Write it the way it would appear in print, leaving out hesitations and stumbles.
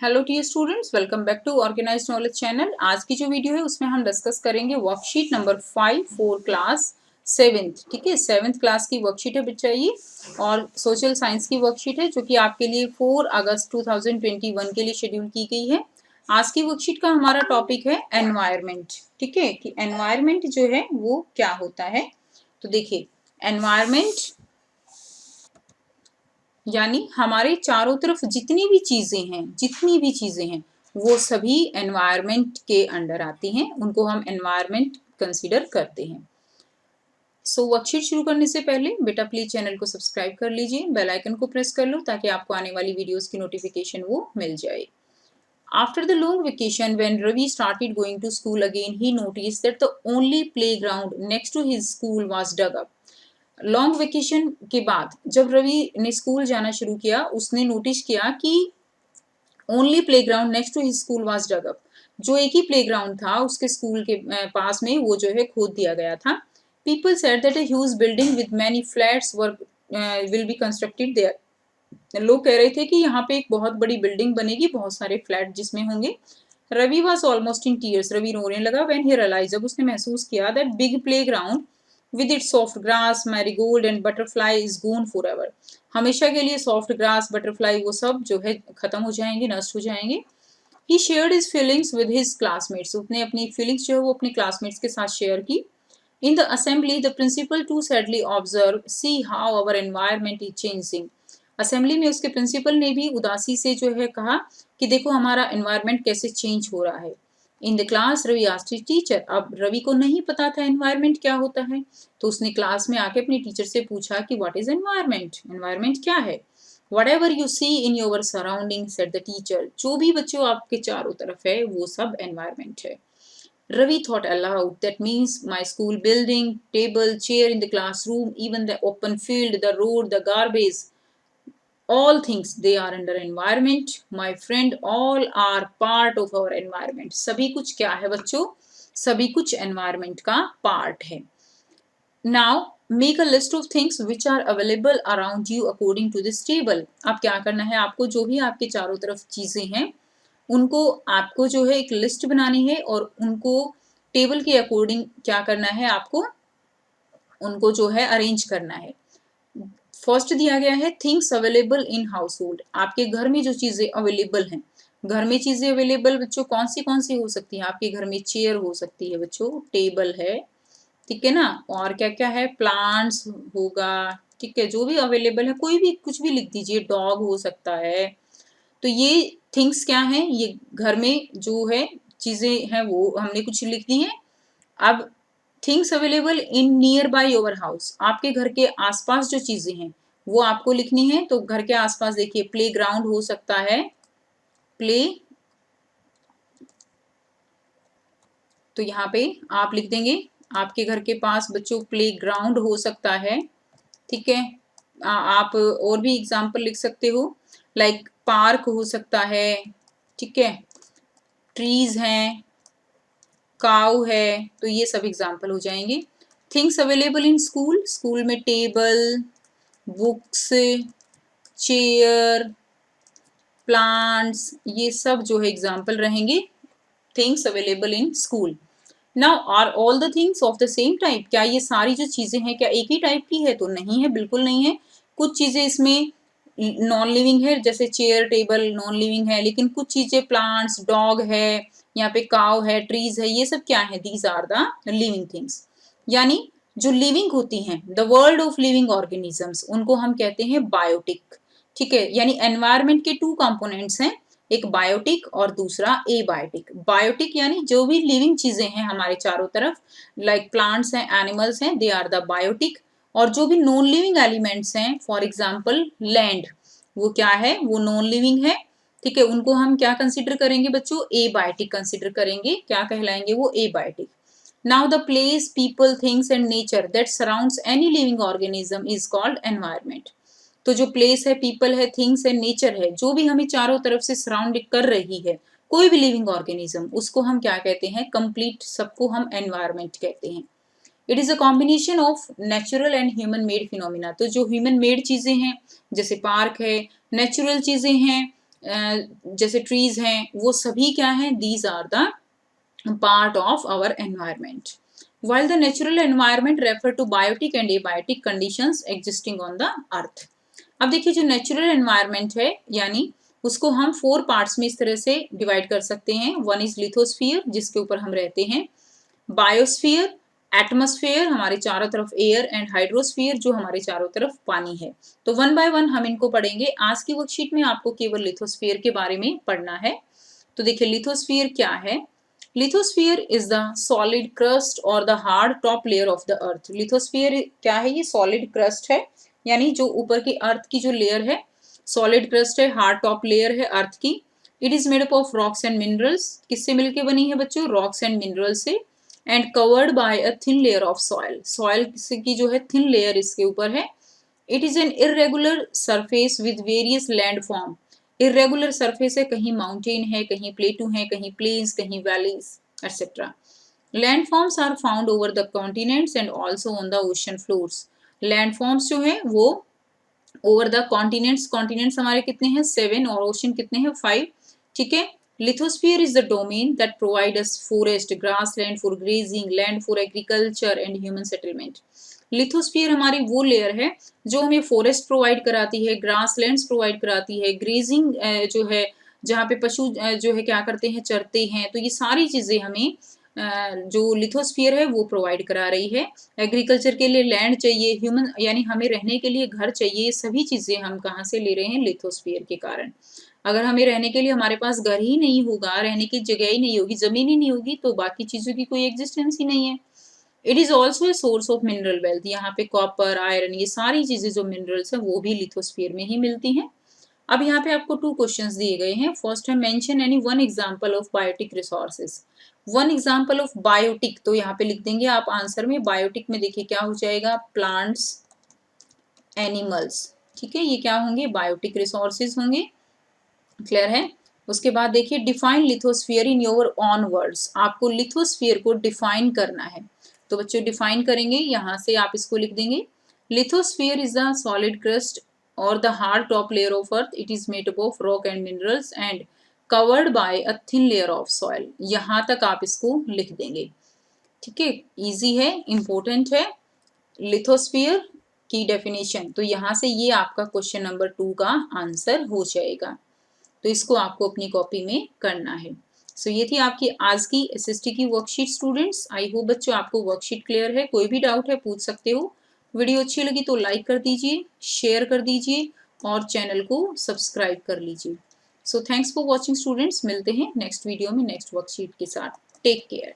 Hello dear students, welcome back to organised knowledge channel. आज की जो वीडियो है उसमें हम डिस्कस करेंगे worksheet number 5 for class 7th। ठीक है, 7th क्लास की वर्कशीट है बच्चा ये, और सोशल साइंस की वर्कशीट है जो कि आपके लिए 4 अगस्त 2021 के लिए शेड्यूल की गई है। आज की वर्कशीट का हमारा टॉपिक है एनवायरमेंट। ठीक है, कि एनवायरमेंट जो है वो क्या होता है। तो देखिए, एनवायरमेंट यानी हमारे चारों तरफ जितनी भी चीजें हैं वो सभी एनवायरनमेंट के अंडर आती हैं, उनको हम एनवायरनमेंट कंसीडर करते हैं। वर्कशीट शुरू करने से पहले बेटा प्लीज चैनल को सब्सक्राइब कर लीजिए, बेल आइकन को प्रेस कर लो ताकि आपको आने वाली वीडियोस की नोटिफिकेशन वो मिल जाए। After the long vacation, when Ravi started going to school again, he noticed that the only playground next to his school was dug up. Long vacation के बाद जब रवि ने स्कूल जाना शुरू किया, उसने नोटिस किया कि only playground next to his school was dug up. जो एक ही प्लेग्राउंड था उसके स्कूल के पास में, वो जो है खोद दिया गया था। People said that a huge building with many flats were will be constructed there. लोग कह रहे थे कि यहाँ पे एक बहुत बड़ी बिल्डिंग बनेगी, बहुत सारे फ्लैट जिसमें होंगे। Ravi was almost in tears, Ravi रोने लगा। व्हेन ही रियलाइज, जब उसने महसूस किया that big playground with it soft grass marigold and butterfly is gone forever. हमेशा के लिए सॉफ्ट ग्रास, बटरफ्लाई, वो सब जो है खत्म हो जाएंगे, नष्ट हो जाएंगे। He shared his feelings with his classmates, उसने अपनी फीलिंग्स जो है वो अपने क्लासमेट्स के साथ शेयर की। In the assembly the principal to sadly observe see how our environment is changing. Assembly में उसके प्रिंसिपल ने भी उदासी से जो है कहा कि देखो हमारा एनवायरमेंट कैसे चेंज हो रहा है। In the class Ravi asked his teacher, अब रवि को नहीं पता था एनवायरमेंट क्या होता है, तो उसने क्लास में आके अपने टीचर से पूछा कि व्हाट इज एनवायरमेंट, एनवायरमेंट क्या है। Whatever you see in your surroundings, said the teacher, जो भी बच्चों आपके चारों तरफ है वो सब एनवायरमेंट है। Ravi thought aloud, that means my school building, table, chair in the classroom, even the open field, the road, the garbage, all things they are under environment, my friend, all are part of our environment। सभी कुछ क्या है बच्चों, सभी कुछ environment का part है। Now make a list of things which are available around you according to this table। अब क्या करना है आपको, जो भी आपके चारों तरफ चीजें हैं उनको आपको जो है एक लिस्ट बनानी है, और उनको टेबल के अकॉर्डिंग क्या करना है, आपको उनको जो है अरेंज करना है। फर्स्ट दिया गया है things available in house hold, आपके घर में जो चीजें अवेलेबल हैं। घर में चीजें अवेलेबल बच्चों कौन सी हो सकती हैं आपके घर में? चेयर हो सकती है बच्चों, टेबल है, ठीक है ना, और क्या क्या है, प्लांट्स होगा, ठीक है, जो भी अवेलेबल है, कोई भी कुछ भी लिख दीजिए, डॉग हो सकता है। तो ये थिंग्स क्या है, ये घर में जो है चीजें हैं वो हमने कुछ लिख दी है। अब things available in near by your house, आपके घर के आसपास जो चीजें हैं वो आपको लिखनी है। तो घर के आसपास देखिए, प्ले ग्राउंड हो सकता है, प्ले, तो यहाँ पे आप लिख देंगे आपके घर के पास बच्चों प्ले ग्राउंड हो सकता है, ठीक है। आप और भी एग्जाम्पल लिख सकते हो, लाइक पार्क हो सकता है, ठीक है, ट्रीज हैं, काउ है, तो ये सब एग्जाम्पल हो जाएंगे। Things available in school, school में टेबल, बुक्स, चेयर, प्लांट्स, ये सब जो है एग्जाम्पल रहेंगे things available in school. Now are all the things of the same type, क्या ये सारी जो चीजें हैं क्या एक ही टाइप की है? तो नहीं है, बिल्कुल नहीं है। कुछ चीजें इसमें नॉन लिविंग है, जैसे चेयर टेबल नॉन लिविंग है, लेकिन कुछ चीजें प्लांट्स, डॉग है, यहाँ पे काउ है, ट्रीज है, ये सब क्या है? These are the living things. यानी जो लिविंग होती हैं, the world of living organisms, उनको हम कहते हैं बायोटिक। ठीक है, यानी एनवायरमेंट के टू कंपोनेंट्स हैं, एक बायोटिक और दूसरा एबायोटिक। बायोटिक यानी जो भी लिविंग चीजें हैं हमारे चारों तरफ, लाइक प्लांट्स हैं, एनिमल्स हैं, दे आर द बायोटिक। और जो भी नॉन लिविंग एलिमेंट्स हैं, फॉर एग्जाम्पल लैंड, वो क्या है? वो नॉन लिविंग है, ठीक है, उनको हम क्या कंसिडर करेंगे बच्चों? एबायोटिक कंसिडर करेंगे। क्या कहलाएंगे वो? Abiotic. Now the place, people, things and nature that surrounds any living organism is called environment. तो जो प्लेस है, पीपल है, थिंग्स है, नेचर है, जो भी हमें चारों तरफ से सराउंड कर रही है, कोई भी लिविंग ऑर्गेनिज्म, उसको हम क्या कहते हैं? कंप्लीट सबको हम एनवायरमेंट कहते हैं। It is a combination of natural and human made phenomena. तो जो ह्यूमन मेड चीजें हैं, जैसे पार्क है, नेचुरल चीजें हैं, जैसे ट्रीज हैं, वो सभी क्या हैं, these are the part of our environment. While the natural environment refer to biotic and abiotic conditions existing on the earth. अब देखिए जो नेचुरल एनवायरनमेंट है यानी उसको हम 4 पार्ट्स में इस तरह से डिवाइड कर सकते हैं. वन इज लिथोस्फीयर जिसके ऊपर हम रहते हैं, बायोस्फीयर, एटमॉस्फेयर हमारे चारों तरफ एयर, एंड हाइड्रोस्फीयर जो हमारे चारों तरफ पानी है. तो वन बाय वन हम इनको पढ़ेंगे. आज की वर्कशीट में आपको केवल लिथोस्फीयर के बारे में पढ़ना है. तो देखिए लिथोस्फीयर क्या है. Lithosphere is the solid crust और the hard top layer of the earth. Lithosphere क्या है, ये सॉलिड क्रस्ट है यानी जो ऊपर की अर्थ की जो लेयर है सॉलिड क्रस्ट है, हार्ड टॉप लेयर है अर्थ की. It is made up of rocks and minerals. किससे मिलके बनी है बच्चों, रॉक्स एंड मिनरल से. And covered by a thin layer of soil. Soil की जो है थिन लेयर इसके ऊपर है. It is an irregular surface with various land form. Irregular surface है, कहीं माउंटेन है, कहीं प्लेटू है, कहीं प्लेन्स, कहीं valleys etcetera. Landforms are found over the continents and also on the ocean floors. Landforms जो है वो ओवर द कॉन्टिनेंट्स, कॉन्टिनेंट्स हमारे कितने हैं 7 और ओशन कितने हैं 5. ठीक है. Lithosphere is the domain that provides us forest, grassland for grazing, land for agriculture and human settlement. Lithosphere हमारी वो लेयर है जो हमें फॉरेस्ट प्रोवाइड कराती है, ग्रास लैंड्स प्रोवाइड कराती है, ग्रेजिंग जो है जहाँ पे पशु जो है क्या करते हैं, चरते हैं. तो ये सारी चीज़ें हमें जो लिथोस्फीयर है वो प्रोवाइड करा रही है. एग्रीकल्चर के लिए लैंड चाहिए, ह्यूमन यानी हमें रहने के लिए घर चाहिए, सभी चीज़ें हम कहाँ से ले रहे हैं, लिथोस्फीयर के कारण. अगर हमें रहने के लिए हमारे पास घर ही नहीं होगा, रहने की जगह ही नहीं होगी, जमीन ही नहीं होगी, तो बाकी चीज़ों की कोई एग्जिस्टेंस ही नहीं है. It is also a source of mineral wealth. यहाँ पे कॉपर, आयरन, ये सारी चीज़ें जो मिनरल्स हैं वो भी लिथोस्फीयर में ही मिलती हैं. अब यहाँ पे आपको 2 क्वेश्चंस दिए गए हैं. फर्स्ट है mention any one example of biotic resources. One example of biotic, तो यहाँ पे लिख देंगे आप आंसर में. बायोटिक में देखिए क्या हो जाएगा, प्लांट्स, एनिमल्स. ठीक है, ये क्या होंगे, बायोटिक रिसोर्सेज होंगे. क्लियर है. उसके बाद देखिए define lithosphere in your on words. आपको लिथोस्फीयर को डिफाइन करना है. तो बच्चों डिफाइन करेंगे, यहाँ से आप इसको लिख देंगे. Lithosphere is the solid crust और the hard top layer of earth. It is made up of rock and minerals and covered by a thin layer of soil. यहाँ तक आप इसको लिख देंगे. ठीक है, इजी है, इंपॉर्टेंट है. लिथोस्फीयर की डेफिनेशन, तो यहाँ से ये आपका क्वेश्चन नंबर 2 का आंसर हो जाएगा. तो इसको आपको अपनी कॉपी में करना है. सो ये थी आपकी आज की एसएसटी की वर्कशीट स्टूडेंट्स. आई होप बच्चों आपको वर्कशीट क्लियर है. कोई भी डाउट है पूछ सकते हो. वीडियो अच्छी लगी तो लाइक कर दीजिए, शेयर कर दीजिए और चैनल को सब्सक्राइब कर लीजिए. So thanks for watching students. मिलते हैं नेक्स्ट वीडियो में नेक्स्ट वर्कशीट के साथ. Take care.